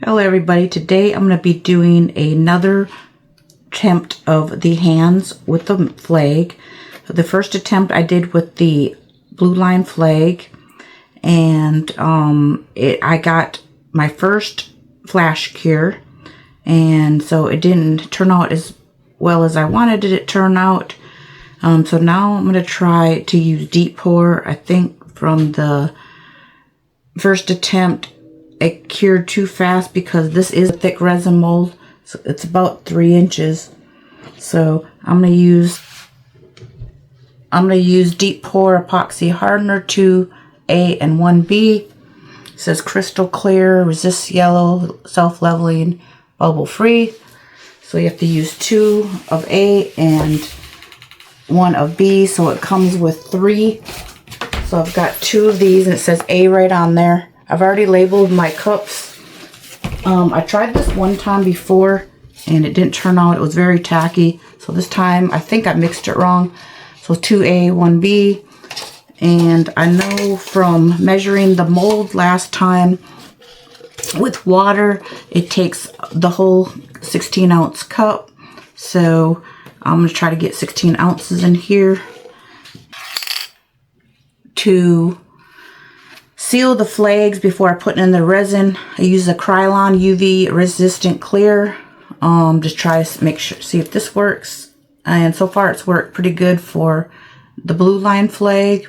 Hello everybody, today I'm going to be doing another attempt of the hands with the flag. The first attempt I did with the blue line flag, and I got my first flash cure, and so it didn't turn out as well as I wanted it to turn out. So now I'm going to try to use deep pour. I think from the first attempt it cured too fast because this is a thick resin mold. So it's about 3 inches. So I'm gonna use deep pour epoxy hardener 2A and 1B. It says crystal clear, resists yellow, self-leveling, bubble free. So you have to use 2 of A and 1 of B. So it comes with 3. So I've got 2 of these and it says A right on there. I've already labeled my cups. I tried this one time before and it didn't turn out. It was very tacky. So this time I think I mixed it wrong. So 2A, 1B. And I know from measuring the mold last time with water, it takes the whole 16-ounce cup. So I'm going to try to get 16 ounces in here. To seal the flags before I put in the resin, I use a Krylon UV resistant clear. Just try to make sure, see if this works. And so far it's worked pretty good for the blue line flag.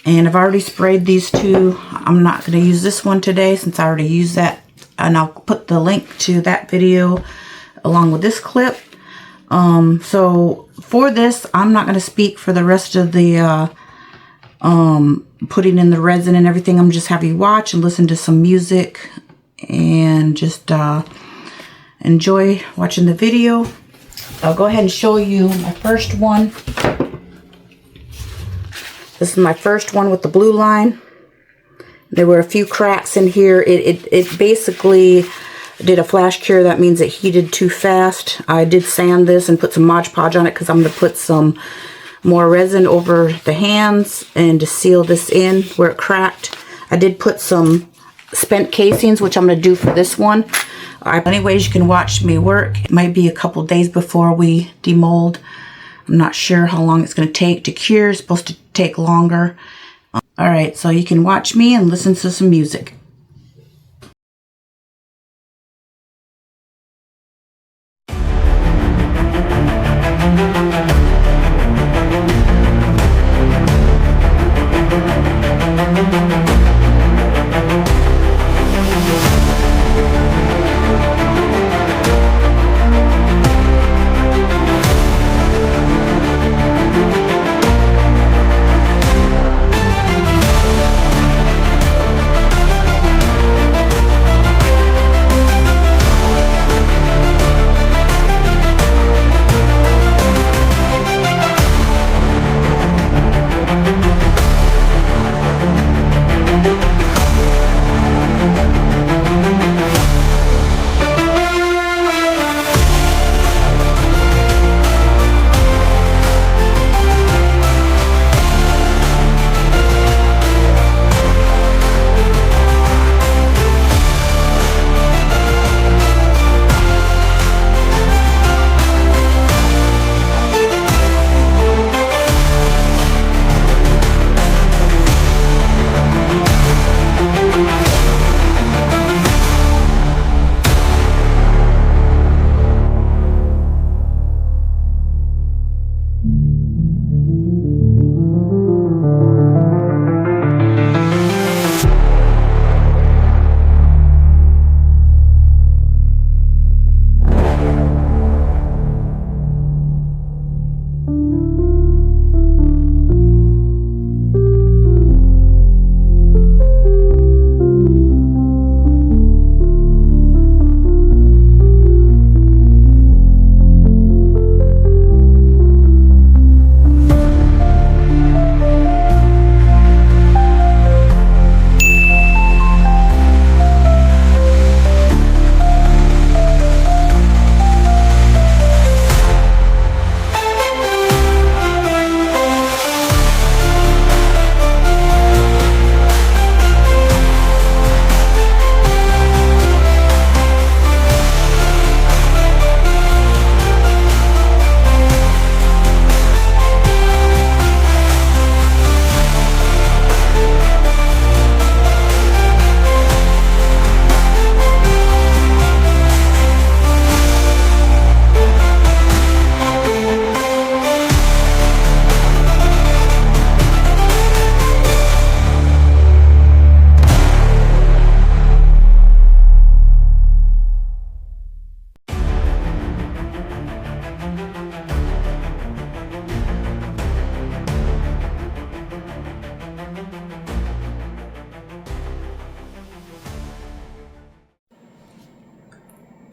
And I've already sprayed these 2. I'm not going to use this one today since I already used that. And I'll put the link to that video along with this clip. So for this, I'm not going to speak for the rest of the putting in the resin and everything. I'm just have you watch and listen to some music and just enjoy watching the video. I'll go ahead and show you my first one. This is my first one with the blue line. There were a few cracks in here. It basically did a flash cure. That means it heated too fast. I did sand this and put some Mod Podge on it because I'm going to put some more resin over the hands and to seal this in where it cracked. I did put some spent casings, which I'm going to do for this one. Anyways, you can watch me work. It might be a couple days before we demold. I'm not sure how long it's going to take to cure. It's supposed to take longer. Alright, so you can watch me and listen to some music.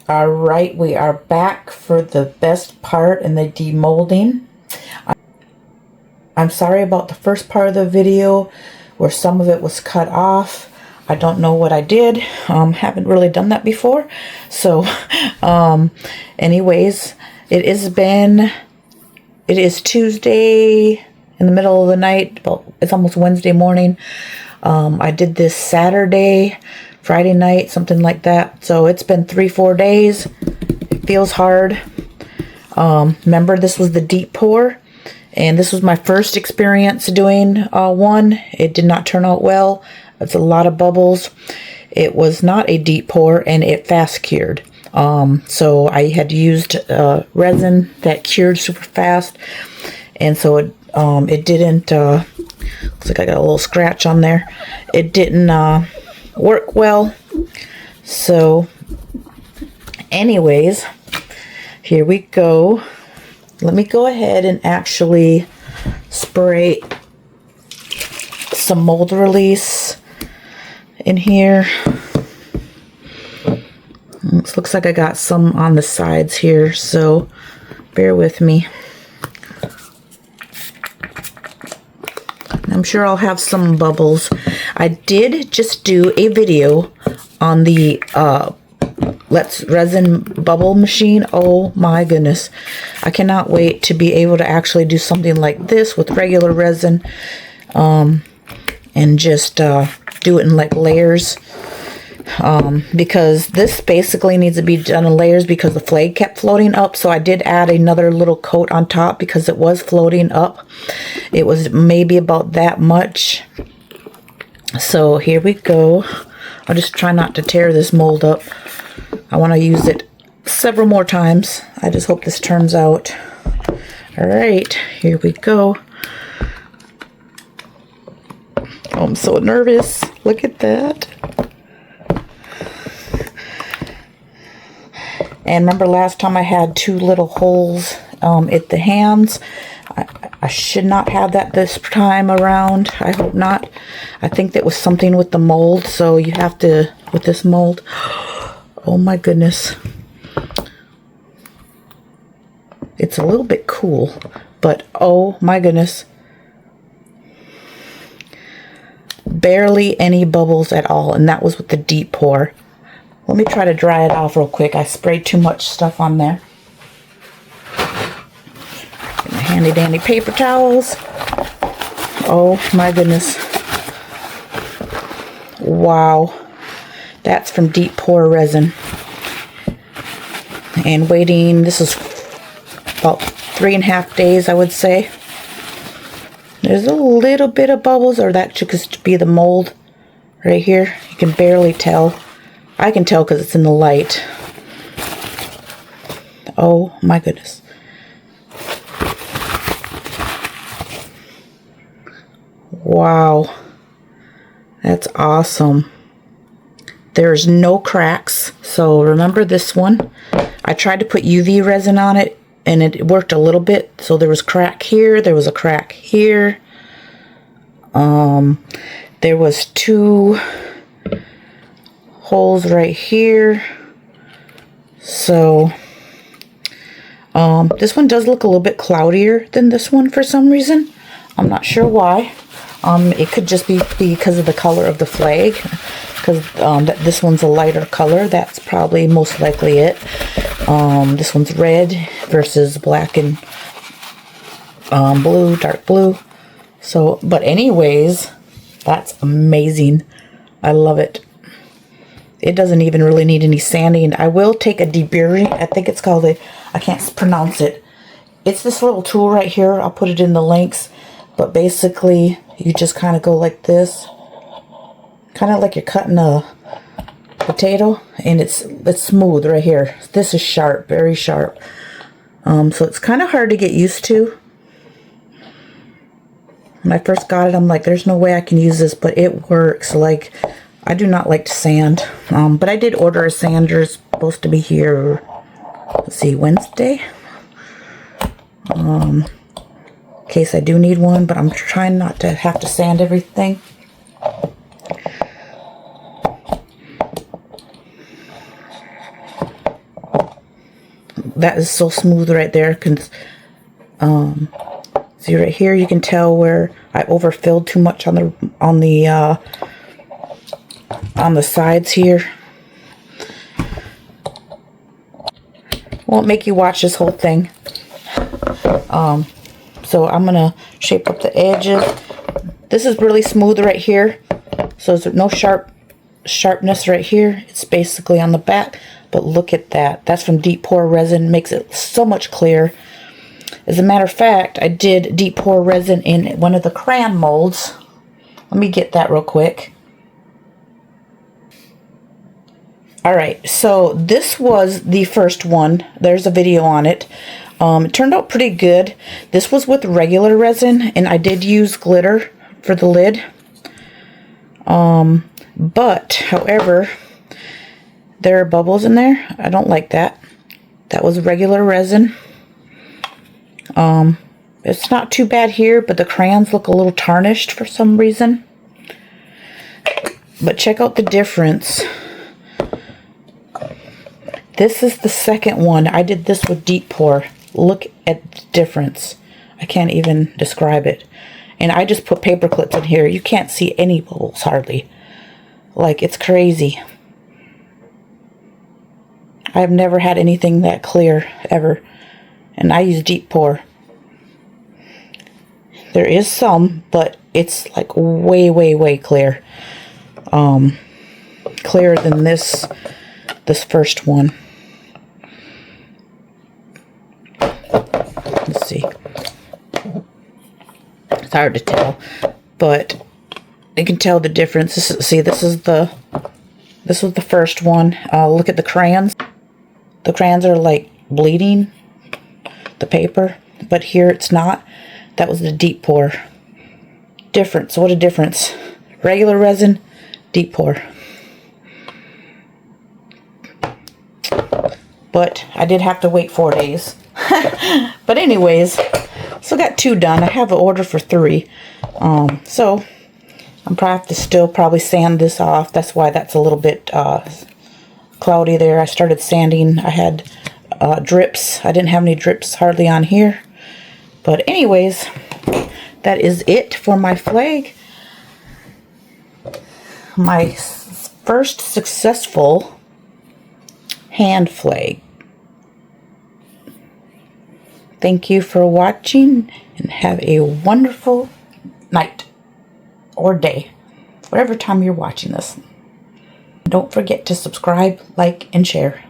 All right, we are back for the best part in the demolding. I'm sorry about the first part of the video where some of it was cut off. I don't know what I did. Haven't really done that before. So, anyways, it is Tuesday in the middle of the night. It's almost Wednesday morning. I did this Saturday, Friday night, something like that. So it's been 3-4 days. It feels hard. Remember, this was the deep pour, and this was my first experience doing one. It did not turn out well. It's a lot of bubbles. It was not a deep pour, and it fast cured. So I had used resin that cured super fast, and so it didn't. Looks like I got a little scratch on there. It didn't work well. So, anyways, here we go. Let me go ahead and actually spray some mold release in here. It looks like I got some on the sides here, so bear with me. I'm sure I'll have some bubbles. I did just do a video on the Let's Resin Bubble Machine. Oh my goodness. I cannot wait to be able to actually do something like this with regular resin. And just do it in like layers. Because this basically needs to be done in layers because the flag kept floating up. So I did add another little coat on top because it was floating up. It was maybe about that much. So here we go. I'll just try not to tear this mold up. I want to use it several more times. I just hope this turns out. All right, here we go. Oh, I'm so nervous. Look at that. And remember last time I had 2 little holes at the hands. I should not have that this time around. I hope not. I think that was something with the mold. So you have to, with this mold. Oh my goodness. It's a little bit cool. But oh my goodness. Barely any bubbles at all. And that was with the deep pour. Let me try to dry it off real quick. I sprayed too much stuff on there. Get my handy dandy paper towels. Oh my goodness. Wow. That's from deep pour resin. And waiting, this is about 3.5 days, I would say. There's a little bit of bubbles, or that should just be the mold right here. You can barely tell. I can tell because it's in the light. Oh my goodness. Wow. That's awesome. There's no cracks. So remember this one? I tried to put UV resin on it and it worked a little bit. So there was crack here. There was a crack here. There was 2 holes right here. So this one does look a little bit cloudier than this one for some reason. I'm not sure why. It could just be because of the color of the flag, because this one's a lighter color. That's probably most likely it. This one's red versus black and blue, dark blue. So, but anyways, that's amazing. I love it. It doesn't even really need any sanding. I will take a deburring. I think it's called I can't pronounce it. It's this little tool right here. I'll put it in the links. But basically, you just kind of go like this. Kind of like you're cutting a potato. And it's smooth right here. This is sharp, very sharp. So it's kind of hard to get used to. When I first got it, I'm like, there's no way I can use this. But it works. Like, I do not like to sand, but I did order a sander. It's supposed to be here, let's see, Wednesday. In case I do need one, but I'm trying not to have to sand everything. that is so smooth right there. See right here, you can tell where I overfilled too much on the sides here. Won't make you watch this whole thing. So I'm gonna shape up the edges. This is really smooth right here, so there's no sharpness right here. It's basically on the back, but look at that. That's from deep pour resin. Makes it so much clearer. As a matter of fact, I did deep pour resin in one of the crayon molds. Let me get that real quick. Alright, so this was the first one. There's a video on it. It turned out pretty good. This was with regular resin, and I did use glitter for the lid. But, however, there are bubbles in there. I don't like that. That was regular resin. It's not too bad here, but the crayons look a little tarnished for some reason. But check out the difference. This is the second one. I did this with deep pour. Look at the difference. I can't even describe it. And I just put paper clips in here. You can't see any bubbles hardly. Like, it's crazy. I've never had anything that clear ever. And I use deep pour. There is some, but it's like way, way, way clear. Clearer than this first one. Let's see. It's hard to tell, but you can tell the difference. This was the first one. Look at the crayons. The crayons are like bleeding the paper, but here it's not. That was the deep pour. Difference. What a difference. Regular resin, deep pour. But I did have to wait 4 days. But anyways, so got 2 done. I have an order for 3. So I'm probably have to still probably sand this off. That's why that's a little bit cloudy there. I started sanding. I had drips. I didn't have any drips hardly on here. But anyways, that is it for my flag. My first successful hand flag. Thank you for watching, and have a wonderful night or day, whatever time you're watching this. Don't forget to subscribe, like, and share.